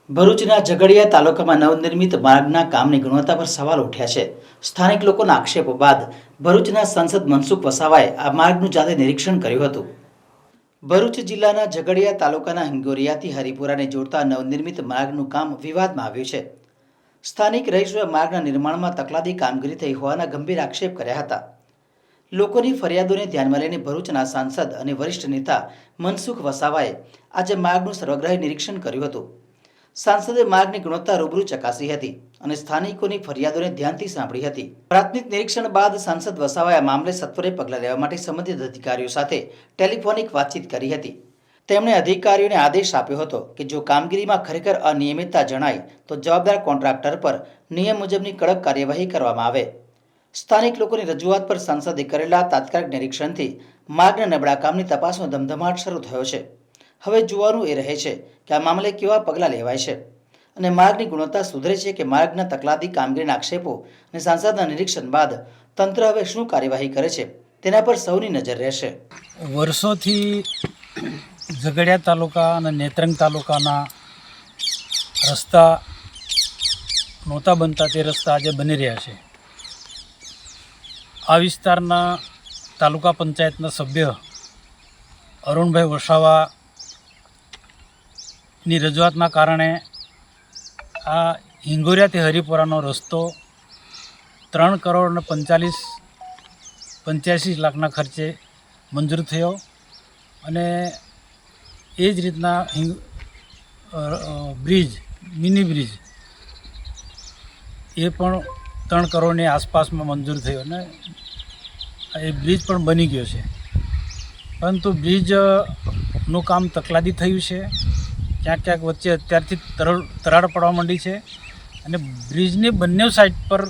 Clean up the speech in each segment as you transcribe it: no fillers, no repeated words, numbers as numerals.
ભરૂચના ઝઘડિયા તાલુકામાં નવનિર્મિત માર્ગના કામની ગુણવત્તા પર સવાલ ઉઠ્યા છે. સ્થાનિક લોકોના આક્ષેપો બાદ ભરૂચના સાંસદ મનસુખ વસાવાએ આ માર્ગનું જાતે નિરીક્ષણ કર્યું હતું. ભરૂચ જિલ્લાના ઝઘડિયા તાલુકાના હિંગોરિયાથી હરિપુરાને જોડતા નવનિર્મિત માર્ગનું કામ વિવાદમાં આવ્યું છે. સ્થાનિક રહીશોએ માર્ગના નિર્માણમાં તકલાદી કામગીરી થઈ હોવાના ગંભીર આક્ષેપ કર્યા હતા. લોકોની ફરિયાદોને ધ્યાનમાં લઈને ભરૂચના સાંસદ અને વરિષ્ઠ નેતા મનસુખ વસાવાએ આજે માર્ગનું સર્વગ્રાહી નિરીક્ષણ કર્યું હતું. સાંસદે માર્ગની ગુણવત્તા રૂબરૂ ચકાસી હતી અને સ્થાનિકોની ફરિયાદોને ધ્યાનથી સાંભળી હતી. પ્રાથમિક નિરીક્ષણ બાદ સાંસદ વસાવાએ આ મામલે સત્વરે પગલાં લેવા માટે સંબંધિત અધિકારીઓ સાથે ટેલિફોનિક વાતચીત કરી હતી. તેમણે અધિકારીઓને આદેશ આપ્યો હતો કે જો કામગીરીમાં ખરેખર અનિયમિતતા જણાય તો જવાબદાર કોન્ટ્રાક્ટર પર નિયમ મુજબની કડક કાર્યવાહી કરવામાં આવે. સ્થાનિક લોકોની રજૂઆત પર સાંસદે કરેલા તાત્કાલિક નિરીક્ષણથી માર્ગના નબળા કામની તપાસનો ધમધમાટ શરૂ થયો છે. હવે જોવાનું એ રહે છે કે આ મામલે કેવા પગલાં લેવાય છે અને માર્ગની ગુણવત્તા સુધરે છે કે માર્ગના તકલાદી કામગીરીના આક્ષેપો અને સાંસદના નિરીક્ષણ બાદ તંત્ર હવે શું કાર્યવાહી કરે છે તેના પર સૌની નજર રહેશે. વર્ષોથી ઝઘડિયા તાલુકા અને નેત્રંગ તાલુકાના રસ્તા નહોતા બનતા, તે રસ્તા આજે બની રહ્યા છે. આ વિસ્તારના તાલુકા પંચાયતના સભ્ય અરુણભાઈ વસાવાની રજૂઆતના કારણે આ હિંગોરિયાથી હરિપુરાનો રસ્તો 3,85 લાખના ખર્ચે મંજૂર થયો અને એ જ રીતના બ્રિજ, મિની બ્રિજ એ પણ 3 કરોડની આસપાસમાં મંજૂર થયો અને એ બ્રિજ પણ બની ગયો છે. પરંતુ બ્રિજનું કામ તકલાદી થયું છે. ક્યાંક ક્યાંક વચ્ચે અત્યારથી તરાડ પડવા માંડી છે અને બ્રિજની બંને સાઈડ પર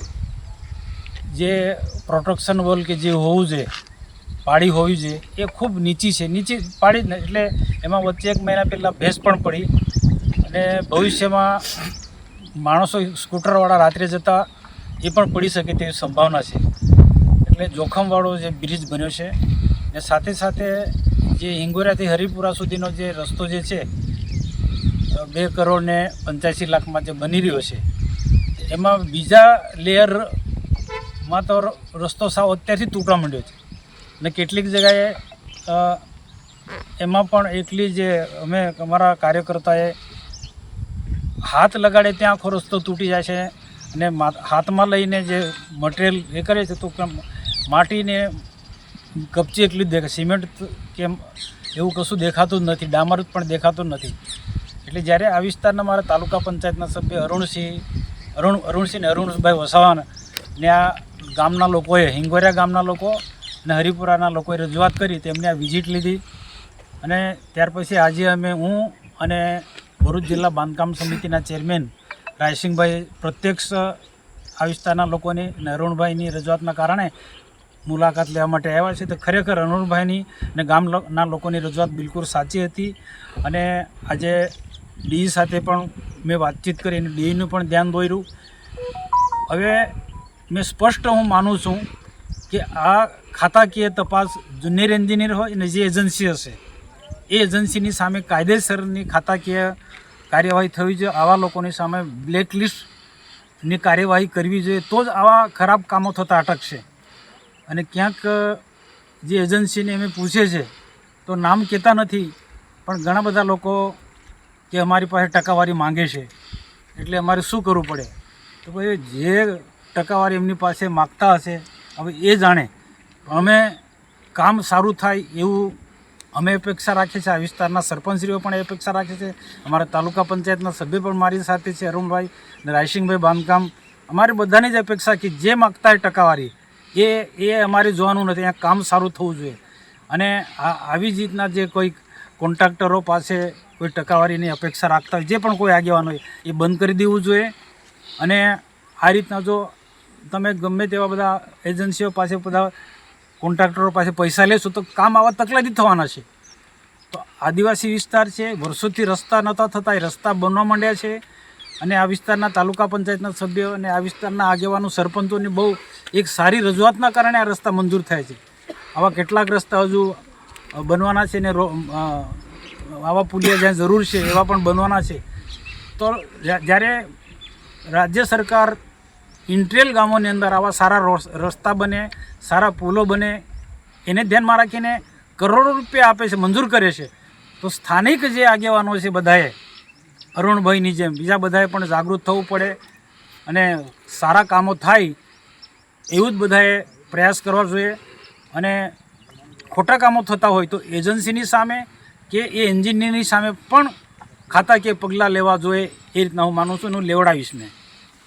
જે પ્રોટેક્શન વોલ કે જે હોવું જોઈએ, પાળી હોવી જોઈએ, એ ખૂબ નીચી છે. નીચી પાડી એટલે એમાં વચ્ચે 1 મહિના પહેલાં ભેંસ પણ પડી અને ભવિષ્યમાં માણસો સ્કૂટરવાળા રાત્રે જતા એ પણ પડી શકે તેવી સંભાવના છે. એટલે જોખમવાળો જે બ્રિજ બન્યો છે ને સાથે સાથે જે હિંગોરિયાથી હરિપુરા સુધીનો જે રસ્તો જે છે 2,85 લાખમાં જે બની રહ્યો છે, એમાં બીજા લેયરમાં તો રસ્તો સાવ અત્યારથી તૂટવા માંડ્યો છે અને કેટલીક જગ્યાએ એમાં પણ એટલી જે અમે અમારા કાર્યકર્તાએ હાથ લગાડે ત્યાં આખો રસ્તો તૂટી જાય છે અને હાથમાં લઈને જે મટીરિયલ એ કરે છે તો માટીને કપચી એટલી જ દેખાય, સિમેન્ટ કે એવું કશું દેખાતું જ નથી, ડામર પણ દેખાતું નથી. એટલે જ્યારે આ વિસ્તારના મારા તાલુકા પંચાયતના સભ્ય અરુણભાઈ વસાવાને આ ગામના લોકોએ, હિંગોરિયા ગામના લોકો અને હરિપુરાના લોકોએ રજૂઆત કરી, તેમને આ વિઝિટ લીધી અને ત્યાર પછી આજે હું અને ભરૂચ જિલ્લા બાંધકામ સમિતિના ચેરમેન રાયસિંગભાઈ પ્રત્યક્ષ આ વિસ્તારના લોકોની અને અરુણભાઈની રજૂઆતના કારણે મુલાકાત લેવા માટે આવ્યા છે. તો ખરેખર અરુણભાઈની અને ગામના લોકોની રજૂઆત બિલકુલ સાચી હતી અને આજે ડી સાથે પણ મેં વાતચીત કરી અને ડીનું પણ ધ્યાન દોર્યું. હવે મેં સ્પષ્ટ હું માનું છું કે આ ખાતાકીય તપાસ જુનિયર એન્જિનિયર હોય અને જે એજન્સી હશે એ એજન્સીની સામે કાયદેસરની ખાતાકીય કાર્યવાહી થવી જોઈએ. આવા લોકોની સામે બ્લેકલિસ્ટની કાર્યવાહી કરવી જોઈએ, તો જ આવા ખરાબ કામો થતાં અટકશે. અને ક્યાંક જે એજન્સીને અમે પૂછે છે તો નામ કહેતા નથી, પણ ઘણા બધા લોકો કે અમારી પાસે ટકાવારી માંગે છે એટલે અમારે શું કરવું પડે. તો ભાઈ જે ટકાવારી એમની પાસે માગતા હશે હવે એ જાણે. અમે કામ સારું થાય એવું અમે અપેક્ષા રાખીએ છીએ. આ વિસ્તારના સરપંચશ્રીઓ પણ અપેક્ષા રાખે છે. અમારા તાલુકા પંચાયતના સભ્ય પણ મારી સાથે છે, અરુણભાઈ અને રાયસિંગભાઈ બાંધકામ. અમારી બધાની જ અપેક્ષા કે જે માગતા હોય ટકાવારી એ અમારે જોવાનું નથી, અહીંયા કામ સારું થવું જોઈએ. અને આવી જ રીતના જે કોઈ કોન્ટ્રાક્ટરો પાસે કોઈ ટકાવારીની અપેક્ષા રાખતા હોય, જે પણ કોઈ આગેવાન હોય, એ બંધ કરી દેવું જોઈએ. અને આ રીતના જો તમે ગમે તેવા બધા એજન્સીઓ પાસે, બધા કોન્ટ્રાક્ટરો પાસે પૈસા લેશો તો કામ આવા તકલાદી થવાના છે. તો આદિવાસી વિસ્તાર છે, વર્ષોથી રસ્તા નહોતા થતા, એ રસ્તા બનવા માંડ્યા છે અને આ વિસ્તારના તાલુકા પંચાયતના સભ્યો અને આ વિસ્તારના આગેવાનો, સરપંચોની બહુ એક સારી રજૂઆતના કારણે આ રસ્તા મંજૂર થાય છે. આવા કેટલાક રસ્તા હજુ બનવાના છે ને આવા પુલિયા જ્યાં જરૂર છે એવા પણ બનવાના છે. તો જ્યારે રાજ્ય સરકાર ઇન્ટિરિયલ ગામોની અંદર આવા સારા રસ્તા બને, સારા પુલો બને, એને ધ્યાનમાં રાખીને કરોડો રૂપિયા આપે છે, મંજૂર કરે છે, તો સ્થાનિક જે આગેવાનો છે બધાએ અરુણભાઈની જેમ બીજા બધાએ પણ જાગૃત થવું પડે અને સારા કામો થાય એવું જ બધાએ પ્રયાસ કરવા જોઈએ. અને ખોટા કામો થતા હોય તો એજન્સીની સામે કે એ એન્જિનિયરની સામે પણ ખાતાકીય પગલાં લેવા જોઈએ, એ રીતના હું માનું છું અને હું લેવડાવીશ મેં.